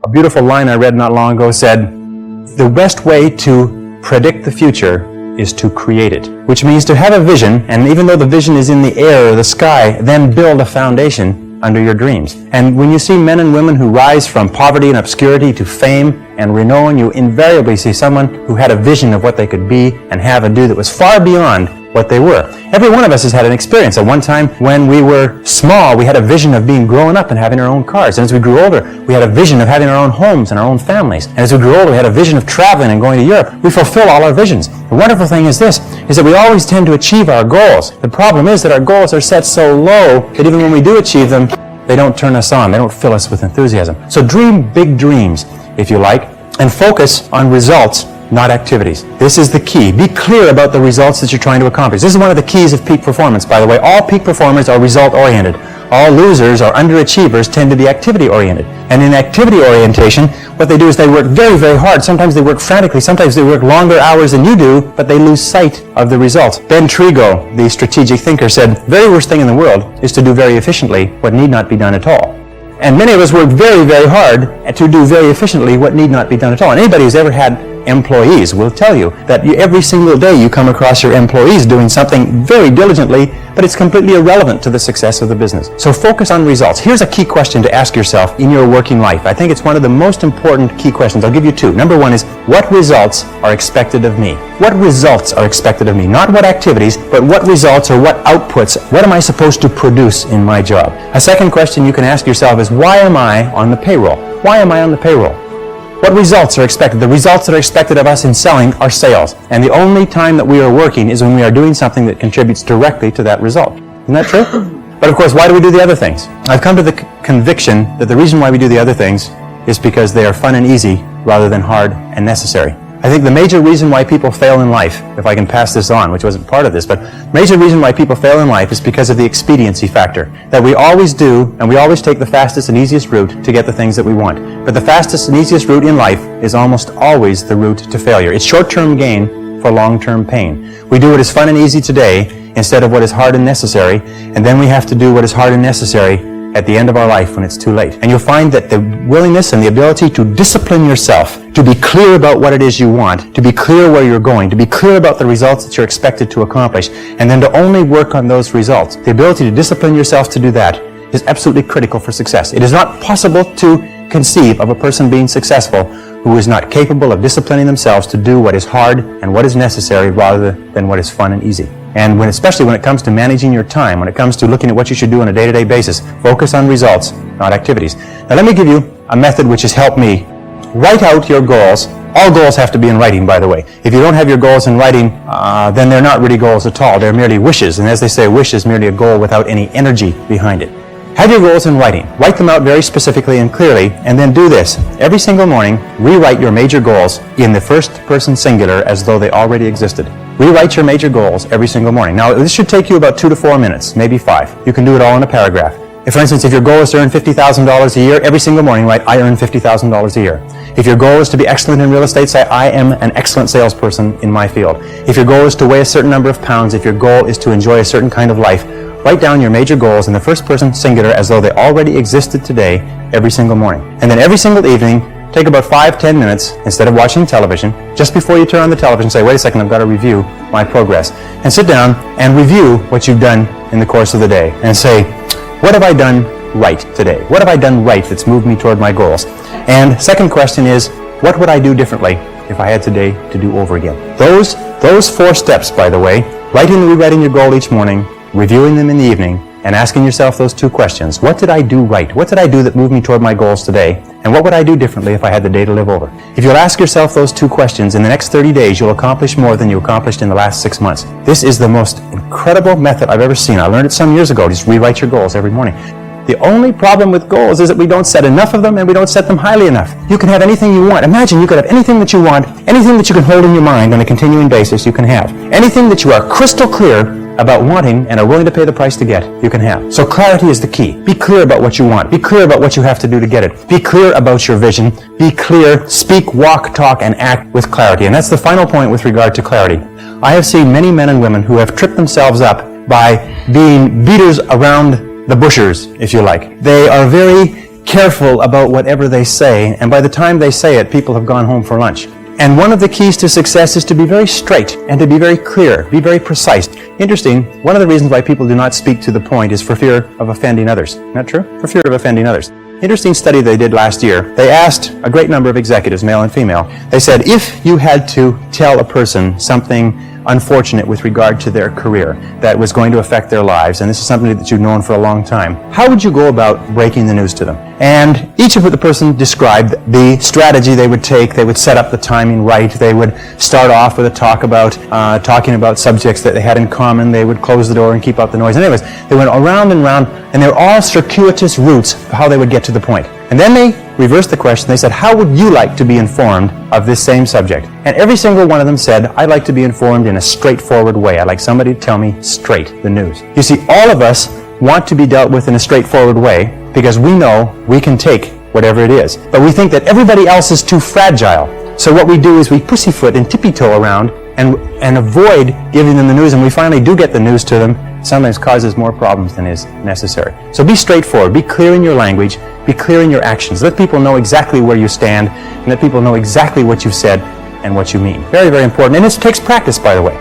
A beautiful line I read not long ago said, the best way to predict the future is to create it, which means to have a vision, and even though the vision is in the air or the sky, then build a foundation under your dreams. And when you see men and women who rise from poverty and obscurity to fame and renown, you invariably see someone who had a vision of what they could be and have and do that was far beyond what they were. Every one of us has had an experience. At one time when we were small, we had a vision of being grown up and having our own cars. And as we grew older, we had a vision of having our own homes and our own families. And as we grew older, we had a vision of traveling and going to Europe. We fulfill all our visions. The wonderful thing is this, is that we always tend to achieve our goals. The problem is that our goals are set so low that even when we do achieve them, they don't turn us on. They don't fill us with enthusiasm. So dream big dreams, if you like, and focus on results, not activities. This is the key. Be clear about the results that you're trying to accomplish. This is one of the keys of peak performance, by the way. All peak performers are result-oriented. All losers or underachievers tend to be activity-oriented. And in activity orientation, what they do is they work very, very hard. Sometimes they work frantically. Sometimes they work longer hours than you do, but they lose sight of the results. Ben Trigo, the strategic thinker, said, the very worst thing in the world is to do very efficiently what need not be done at all. And many of us work very, very hard to do very efficiently what need not be done at all. And anybody who's ever had employees will tell you that every single day you come across your employees doing something very diligently, but it's completely irrelevant to the success of the business. So focus on results. Here's a key question to ask yourself in your working life. I think it's one of the most important key questions. I'll give you two. Number one is, what results are expected of me? What results are expected of me? Not what activities, but what results or what outputs, what am I supposed to produce in my job? A second question you can ask yourself is, why am I on the payroll? Why am I on the payroll? What results are expected? The results that are expected of us in selling are sales. And the only time that we are working is when we are doing something that contributes directly to that result. Isn't that true? But of course, why do we do the other things? I've come to the conviction that the reason why we do the other things is because they are fun and easy rather than hard and necessary. I think the major reason why people fail in life, if I can pass this on, which wasn't part of this, but major reason why people fail in life is because of the expediency factor. That we always do, and we always take the fastest and easiest route to get the things that we want. But the fastest and easiest route in life is almost always the route to failure. It's short-term gain for long-term pain. We do what is fun and easy today instead of what is hard and necessary, and then we have to do what is hard and necessary at the end of our life when it's too late. And you'll find that the willingness and the ability to discipline yourself, to be clear about what it is you want, to be clear where you're going, to be clear about the results that you're expected to accomplish, and then to only work on those results. The ability to discipline yourself to do that is absolutely critical for success. It is not possible to conceive of a person being successful who is not capable of disciplining themselves to do what is hard and what is necessary rather than what is fun and easy. And especially when it comes to managing your time, when it comes to looking at what you should do on a day-to-day basis, focus on results, not activities. Now let me give you a method which has helped me. Write out your goals. All goals have to be in writing, by the way. If you don't have your goals in writing, then they're not really goals at all. They're merely wishes. And as they say, a wish is merely a goal without any energy behind it. Have your goals in writing. Write them out very specifically and clearly, and then do this. Every single morning, rewrite your major goals in the first person singular as though they already existed. Rewrite your major goals every single morning. Now, this should take you about 2 to 4 minutes, maybe 5. You can do it all in a paragraph. If, for instance, if your goal is to earn $50,000 a year, every single morning write, I earn $50,000 a year. If your goal is to be excellent in real estate, say, I am an excellent salesperson in my field. If your goal is to weigh a certain number of pounds, if your goal is to enjoy a certain kind of life, write down your major goals in the first person singular as though they already existed today every single morning. And then every single evening, take about 5-10 minutes, instead of watching television, just before you turn on the television, say, wait a second, I've got to review my progress. And sit down and review what you've done in the course of the day. And say, what have I done right today? What have I done right that's moved me toward my goals? And second question is, what would I do differently if I had today to do over again? Those 4 steps, by the way, writing and rewriting your goal each morning, reviewing them in the evening, and asking yourself those 2 questions. What did I do right? What did I do that moved me toward my goals today? And what would I do differently if I had the day to live over? If you'll ask yourself those 2 questions, in the next 30 days, you'll accomplish more than you accomplished in the last 6 months. This is the most incredible method I've ever seen. I learned it some years ago. Just rewrite your goals every morning. The only problem with goals is that we don't set enough of them and we don't set them highly enough. You can have anything you want. Imagine you could have anything that you want, anything that you can hold in your mind on a continuing basis, you can have. Anything that you are crystal clear about wanting and are willing to pay the price to get, you can have. So clarity is the key. Be clear about what you want. Be clear about what you have to do to get it. Be clear about your vision. Be clear, speak, walk, talk, and act with clarity. And that's the final point with regard to clarity. I have seen many men and women who have tripped themselves up by being beaters around the bushers, if you like. They are very careful about whatever they say, and by the time they say it, people have gone home for lunch. And one of the keys to success is to be very straight and to be very clear, be very precise. Interesting, one of the reasons why people do not speak to the point is for fear of offending others. Isn't that true? For fear of offending others. Interesting study they did last year. They asked a great number of executives, male and female. They said, if you had to tell a person something unfortunate with regard to their career that was going to affect their lives, and this is something that you've known for a long time, how would you go about breaking the news to them? And each of the person described the strategy they would take. They would set up the timing right. They would start off with a talk about talking about subjects that they had in common. They would close the door and keep out the noise. Anyways, they went around and around, and they're all circuitous routes of how they would get to the point. And then they reversed the question. They said, how would you like to be informed of this same subject? And every single one of them said, I'd like to be informed in a straightforward way. I'd like somebody to tell me straight the news. You see, all of us want to be dealt with in a straightforward way because we know we can take whatever it is. But we think that everybody else is too fragile. So what we do is we pussyfoot and tippy-toe around and avoid giving them the news, and we finally do get the news to them. Sometimes causes more problems than is necessary. So be straightforward, be clear in your language, be clear in your actions. Let people know exactly where you stand, and let people know exactly what you've said and what you mean. Very, very important. And this takes practice, by the way.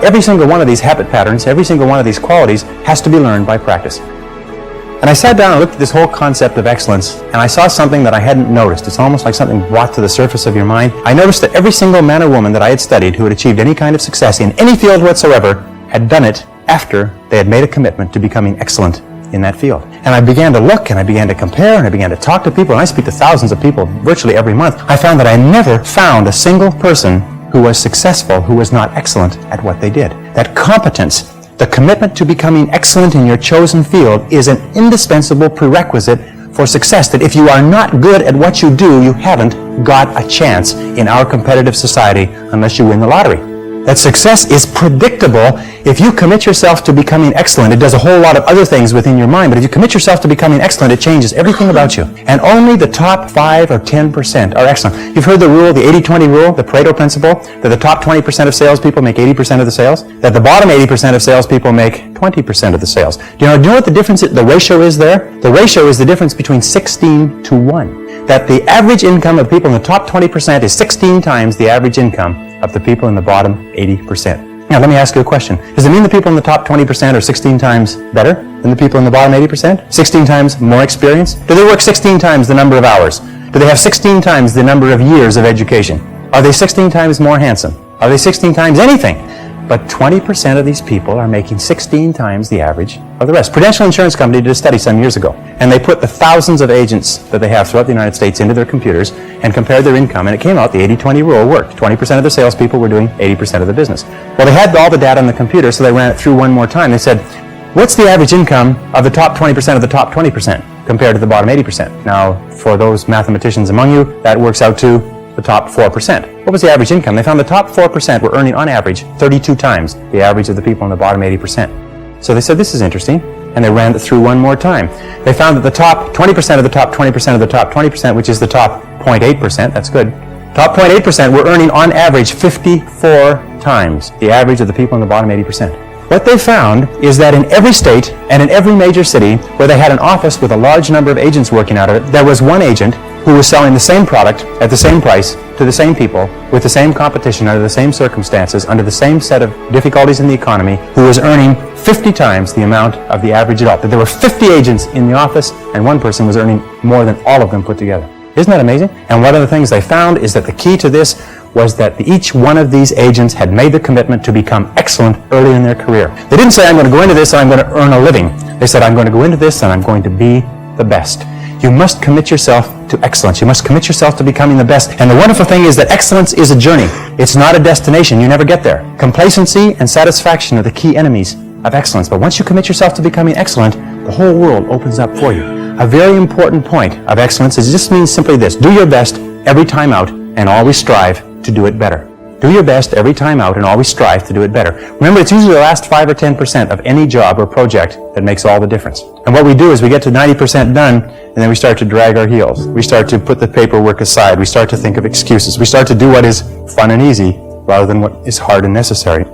Every single one of these habit patterns, every single one of these qualities has to be learned by practice. And I sat down and looked at this whole concept of excellence, and I saw something that I hadn't noticed. It's almost like something brought to the surface of your mind. I noticed that every single man or woman that I had studied who had achieved any kind of success in any field whatsoever had done it after they had made a commitment to becoming excellent in that field. And I began to look, and I began to compare, and I began to talk to people, and I speak to thousands of people virtually every month. I found that I never found a single person who was successful who was not excellent at what they did. That competence, the commitment to becoming excellent in your chosen field, is an indispensable prerequisite for success. That if you are not good at what you do, you haven't got a chance in our competitive society unless you win the lottery. That success is predictable. If you commit yourself to becoming excellent, it does a whole lot of other things within your mind, but if you commit yourself to becoming excellent, it changes everything about you. And only the top 5 or 10% are excellent. You've heard the rule, the 80-20 rule, the Pareto principle, that the top 20% of salespeople make 80% of the sales, that the bottom 80% of salespeople make 20% of the sales. Do you know what the difference is, the ratio is there? The ratio is the difference between 16 to 1. That the average income of people in the top 20% is 16 times the average income of the people in the bottom 80%. Now, let me ask you a question. Does it mean the people in the top 20% are 16 times better than the people in the bottom 80%? 16 times more experience? Do they work 16 times the number of hours? Do they have 16 times the number of years of education? Are they 16 times more handsome? Are they 16 times anything? But 20% of these people are making 16 times the average of the rest. Prudential Insurance Company did a study some years ago, and they put the thousands of agents that they have throughout the United States into their computers and compared their income, and it came out the 80-20 rule worked. 20% of the salespeople were doing 80% of the business. Well, they had all the data on the computer, so they ran it through one more time. They said, what's the average income of the top 20% of the top 20% compared to the bottom 80%? Now, for those mathematicians among you, that works out to the top 4%. What was the average income? They found the top 4% were earning on average 32 times the average of the people in the bottom 80%. So they said, this is interesting, and they ran it through one more time. They found that the top 20% of the top 20% of the top 20%, which is the top 0.8%, that's good, top 0.8% were earning on average 54 times the average of the people in the bottom 80%. What they found is that in every state and in every major city where they had an office with a large number of agents working out of it, there was one agent who was selling the same product at the same price to the same people with the same competition under the same circumstances, under the same set of difficulties in the economy, who was earning 50 times the amount of the average adult. That there were 50 agents in the office and one person was earning more than all of them put together. Isn't that amazing? And one of the things they found is that the key to this was that each one of these agents had made the commitment to become excellent early in their career. They didn't say, I'm going to go into this and I'm going to earn a living. They said, I'm going to go into this and I'm going to be the best. You must commit yourself to excellence. You must commit yourself to becoming the best. And the wonderful thing is that excellence is a journey. It's not a destination. You never get there. Complacency and satisfaction are the key enemies of excellence. But once you commit yourself to becoming excellent, the whole world opens up for you. A very important point of excellence is just means simply this. Do your best every time out and always strive to do it better. Do your best every time out and always strive to do it better. Remember, it's usually the last 5 or 10% of any job or project that makes all the difference. And what we do is we get to 90% done, and then we start to drag our heels. We start to put the paperwork aside. We start to think of excuses. We start to do what is fun and easy rather than what is hard and necessary.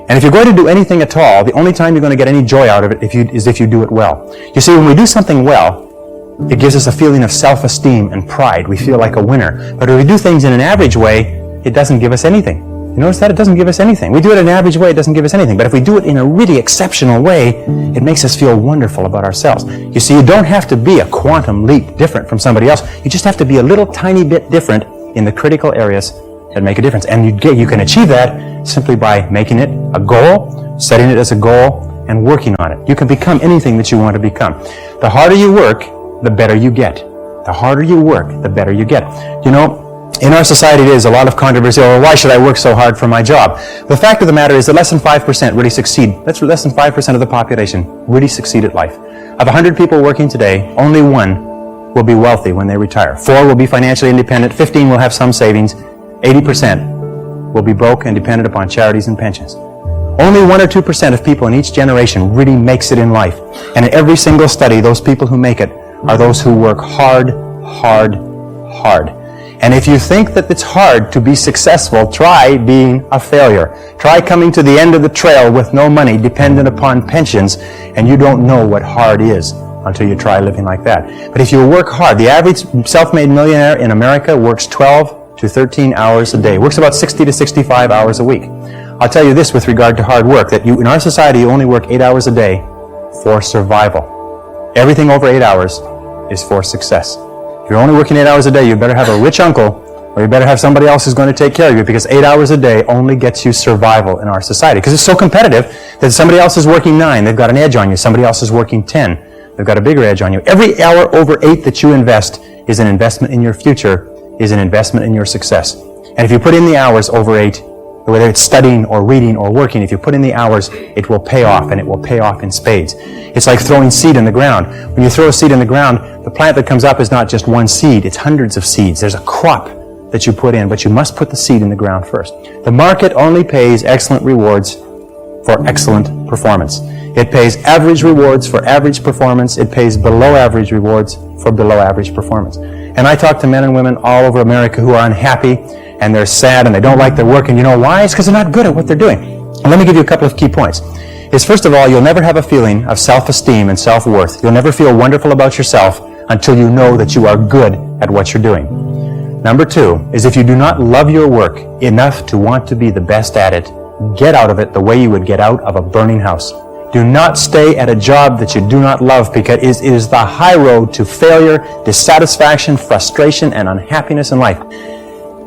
And if you're going to do anything at all, the only time you're going to get any joy out of it is if you do it well. You see, when we do something well, It gives us a feeling of self-esteem and pride. We feel like a winner. But if we do things in an average way, it doesn't give us anything. You notice that? It doesn't give us anything. We do it in an average way, it doesn't give us anything. But if we do it in a really exceptional way, it makes us feel wonderful about ourselves. You see, you don't have to be a quantum leap different from somebody else. You just have to be a little tiny bit different in the critical areas that make a difference. And you can achieve that simply by making it a goal, setting it as a goal, and working on it. You can become anything that you want to become. The harder you work, the better you get. The harder you work, the better you get. You know, in our society, there's a lot of controversy over why should I work so hard for my job? The fact of the matter is that less than 5% really succeed. That's less than 5% of the population really succeed at life. Of 100 people working today, only 1 will be wealthy when they retire. 4 will be financially independent. 15 will have some savings. 80% will be broke and dependent upon charities and pensions. Only 1 or 2% of people in each generation really makes it in life. And in every single study, those people who make it are those who work hard, hard, hard. And if you think that it's hard to be successful, try being a failure. Try coming to the end of the trail with no money, dependent upon pensions, and you don't know what hard is until you try living like that. But if you work hard, the average self-made millionaire in America works 12 to 13 hours a day, works about 60 to 65 hours a week. I'll tell you this with regard to hard work, that in our society you only work 8 hours a day for survival. Everything over 8 hours is for success. If you're only working 8 hours a day, you better have a rich uncle, or you better have somebody else who's going to take care of you, because 8 hours a day only gets you survival in our society. Because it's so competitive that somebody else is working 9, they've got an edge on you. Somebody else is working 10, they've got a bigger edge on you. Every hour over 8 that you invest is an investment in your future, is an investment in your success. And if you put in the hours over 8, whether it's studying or reading or working, if you put in the hours, it will pay off, and it will pay off in spades. It's like throwing seed in the ground. When you throw a seed in the ground, the plant that comes up is not just one seed, it's hundreds of seeds. There's a crop that you put in, but you must put the seed in the ground first. The market only pays excellent rewards for excellent performance. It pays average rewards for average performance. It pays below average rewards for below average performance. And I talk to men and women all over America who are unhappy, and they're sad, and they don't like their work, and you know why? It's because they're not good at what they're doing. And let me give you a couple of key points. First of all, you'll never have a feeling of self-esteem and self-worth. You'll never feel wonderful about yourself until you know that you are good at what you're doing. Number 2 is if you do not love your work enough to want to be the best at it, get out of it the way you would get out of a burning house. Do not stay at a job that you do not love, because it is the high road to failure, dissatisfaction, frustration, and unhappiness in life.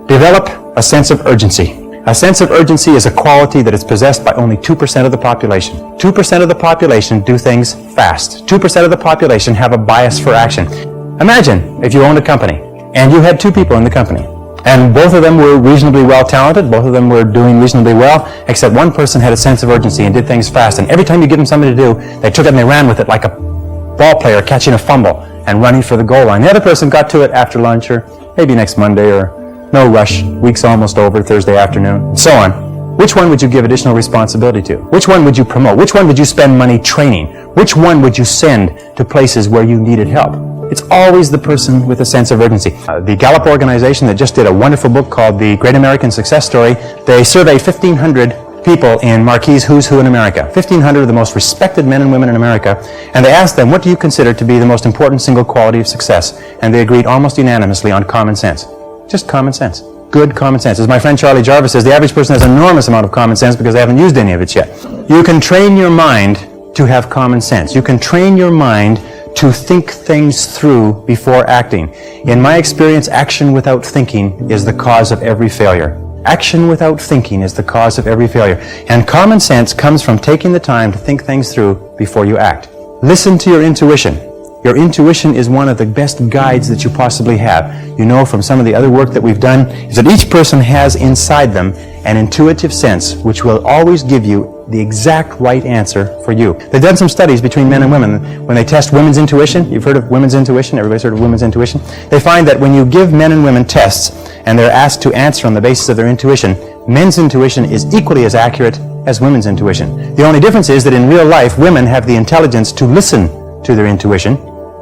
Develop a sense of urgency. A sense of urgency is a quality that is possessed by only 2% of the population. 2% of the population do things fast. 2% of the population have a bias for action. Imagine if you owned a company and you had 2 people in the company, and both of them were reasonably well talented, both of them were doing reasonably well, except one person had a sense of urgency and did things fast. And every time you give them something to do, they took it and they ran with it like a ball player catching a fumble and running for the goal line. The other person got to it after lunch, or maybe next Monday, or no rush, week's almost over, Thursday afternoon, and so on. Which one would you give additional responsibility to? Which one would you promote? Which one would you spend money training? Which one would you send to places where you needed help? It's always the person with a sense of urgency. The Gallup organization that just did a wonderful book called The Great American Success Story, they surveyed 1,500 people in Marquis Who's Who in America, 1,500 of the most respected men and women in America, and they asked them, what do you consider to be the most important single quality of success? And they agreed almost unanimously on common sense. Just common sense. Good common sense. As my friend Charlie Jarvis says, the average person has an enormous amount of common sense because they haven't used any of it yet. You can train your mind to have common sense. You can train your mind to think things through before acting. In my experience, action without thinking is the cause of every failure. Action without thinking is the cause of every failure. And common sense comes from taking the time to think things through before you act. Listen to your intuition. Your intuition is one of the best guides that you possibly have. You know from some of the other work that we've done is that each person has inside them an intuitive sense which will always give you the exact right answer for you. They've done some studies between men and women. When they test women's intuition, you've heard of women's intuition, everybody's heard of women's intuition, they find that when you give men and women tests and they're asked to answer on the basis of their intuition, men's intuition is equally as accurate as women's intuition. The only difference is that in real life, women have the intelligence to listen to their intuition,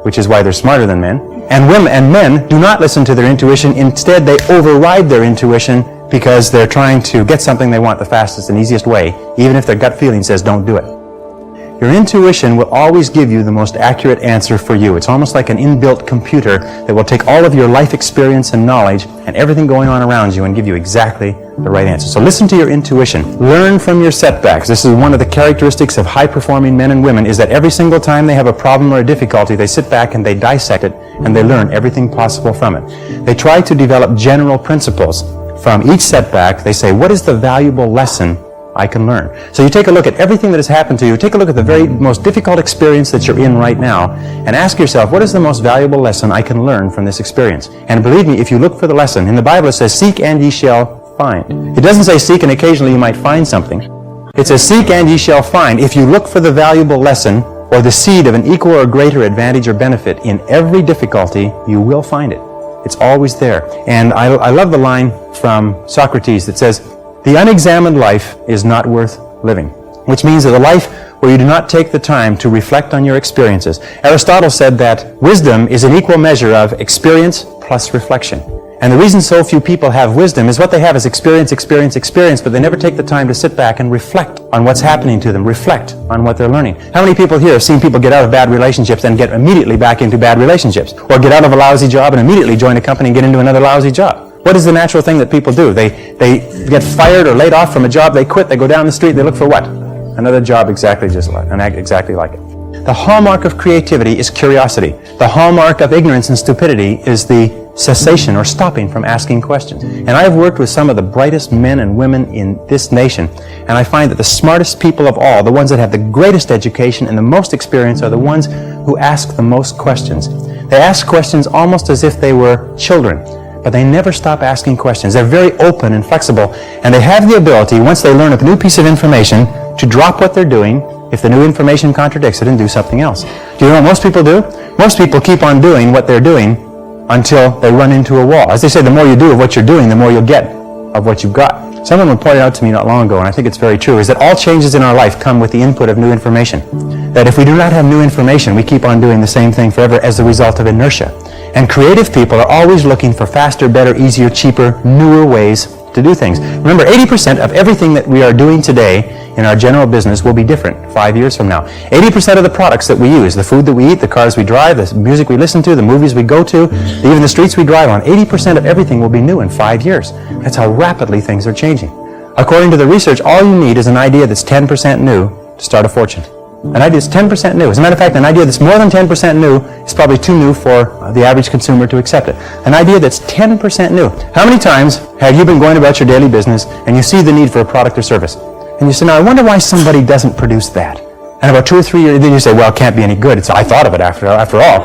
which is why they're smarter than men. And men do not listen to their intuition. Instead, they override their intuition because they're trying to get something they want the fastest and easiest way, even if their gut feeling says don't do it. Your intuition will always give you the most accurate answer for you. It's almost like an inbuilt computer that will take all of your life experience and knowledge and everything going on around you and give you exactly the right answer. So listen to your intuition. Learn from your setbacks. This is one of the characteristics of high-performing men and women, is that every single time they have a problem or a difficulty, they sit back and they dissect it and they learn everything possible from it. They try to develop general principles from each setback. They say, what is the valuable lesson I can learn? So you take a look at everything that has happened to you, take a look at the very most difficult experience that you're in right now, and ask yourself, what is the most valuable lesson I can learn from this experience? And believe me, if you look for the lesson, in the Bible it says, seek and ye shall find. It doesn't say seek and occasionally you might find something. It says, seek and ye shall find. If you look for the valuable lesson, or the seed of an equal or greater advantage or benefit in every difficulty, you will find it. It's always there. And I love the line from Socrates that says, the unexamined life is not worth living, which means that a life where you do not take the time to reflect on your experiences. Aristotle said that wisdom is an equal measure of experience plus reflection. And the reason so few people have wisdom is what they have is experience, but they never take the time to sit back and reflect on what's happening to them, reflect on what they're learning. How many people here have seen people get out of bad relationships and get immediately back into bad relationships? Or get out of a lousy job and immediately join a company and get into another lousy job? What is the natural thing that people do? They get fired or laid off from a job, they quit, they go down the street, they look for what? Another job exactly like it. The hallmark of creativity is curiosity. The hallmark of ignorance and stupidity is the cessation or stopping from asking questions. And I've worked with some of the brightest men and women in this nation, and I find that the smartest people of all, the ones that have the greatest education and the most experience, are the ones who ask the most questions. They ask questions almost as if they were children, but they never stop asking questions. They're very open and flexible, and they have the ability, once they learn a new piece of information, to drop what they're doing if the new information contradicts it and do something else. Do you know what most people do? Most people keep on doing what they're doing until they run into a wall. As they say, the more you do of what you're doing, the more you'll get of what you've got. Someone pointed out to me not long ago, and I think it's very true, is that all changes in our life come with the input of new information. That if we do not have new information, we keep on doing the same thing forever as the result of inertia. And creative people are always looking for faster, better, easier, cheaper, newer ways to do things. Remember, 80% of everything that we are doing today in our general business will be different 5 years from now. 80% of the products that we use, the food that we eat, the cars we drive, the music we listen to, the movies we go to, even the streets we drive on, 80% of everything will be new in 5 years. That's how rapidly things are changing. According to the research, all you need is an idea that's 10% new to start a fortune. An idea that's 10% new. As a matter of fact, an idea that's more than 10% new is probably too new for the average consumer to accept it. An idea that's 10% new. How many times have you been going about your daily business and you see the need for a product or service? And you say, now I wonder why somebody doesn't produce that. And about 2 or 3 years, then you say, well, it can't be any good. I thought of it after all.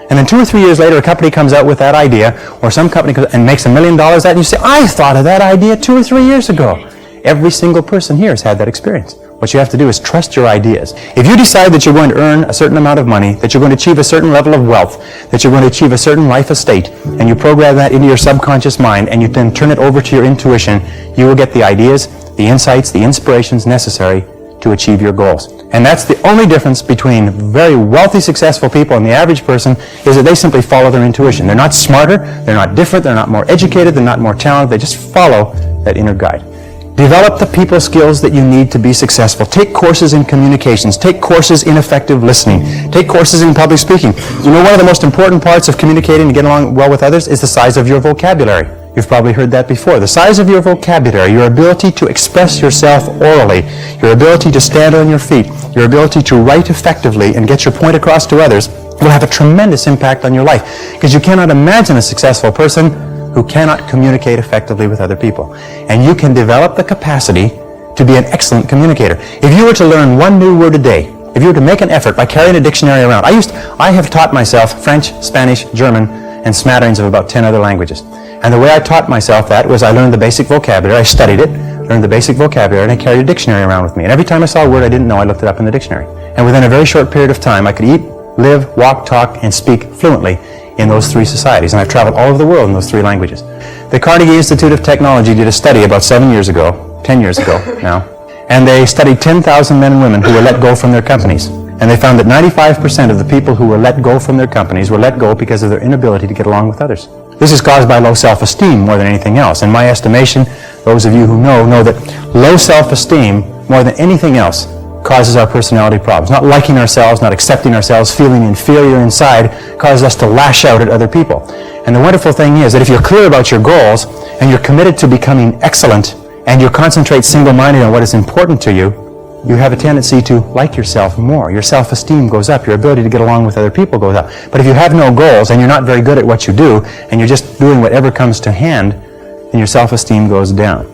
And then 2 or 3 years later, a company comes out with that idea, or some company comes and makes $1 million at it, and you say, I thought of that idea 2 or 3 years ago. Every single person here has had that experience. What you have to do is trust your ideas. If you decide that you're going to earn a certain amount of money, that you're going to achieve a certain level of wealth, that you're going to achieve a certain life estate, and you program that into your subconscious mind, and you then turn it over to your intuition, you will get the ideas, the insights, the inspirations necessary to achieve your goals. And that's the only difference between very wealthy, successful people and the average person, is that they simply follow their intuition. They're not smarter, they're not different, they're not more educated, they're not more talented, they just follow that inner guide. Develop the people skills that you need to be successful. Take courses in communications. Take courses in effective listening. Take courses in public speaking. You know, one of the most important parts of communicating and getting along well with others is the size of your vocabulary. You've probably heard that before. The size of your vocabulary, your ability to express yourself orally, your ability to stand on your feet, your ability to write effectively and get your point across to others will have a tremendous impact on your life, because you cannot imagine a successful person who cannot communicate effectively with other people. And you can develop the capacity to be an excellent communicator. If you were to learn one new word a day, if you were to make an effort by carrying a dictionary around, I have taught myself French, Spanish, German, and smatterings of about 10 other languages. And the way I taught myself that was I learned the basic vocabulary, I studied it, learned the basic vocabulary, and I carried a dictionary around with me. And every time I saw a word I didn't know, I looked it up in the dictionary. And within a very short period of time, I could eat, live, walk, talk, and speak fluently in those 3 societies. And I've traveled all over the world in those 3 languages. The Carnegie Institute of Technology did a study about 10 years ago now, and they studied 10,000 men and women who were let go from their companies. And they found that 95% of the people who were let go from their companies were let go because of their inability to get along with others. This is caused by low self-esteem more than anything else. In my estimation, those of you who know that low self-esteem, more than anything else, causes our personality problems. Not liking ourselves, not accepting ourselves, feeling inferior inside causes us to lash out at other people. And the wonderful thing is that if you're clear about your goals and you're committed to becoming excellent and you concentrate single-minded on what is important to you, you have a tendency to like yourself more. Your self-esteem goes up. Your ability to get along with other people goes up. But if you have no goals and you're not very good at what you do and you're just doing whatever comes to hand, then your self-esteem goes down.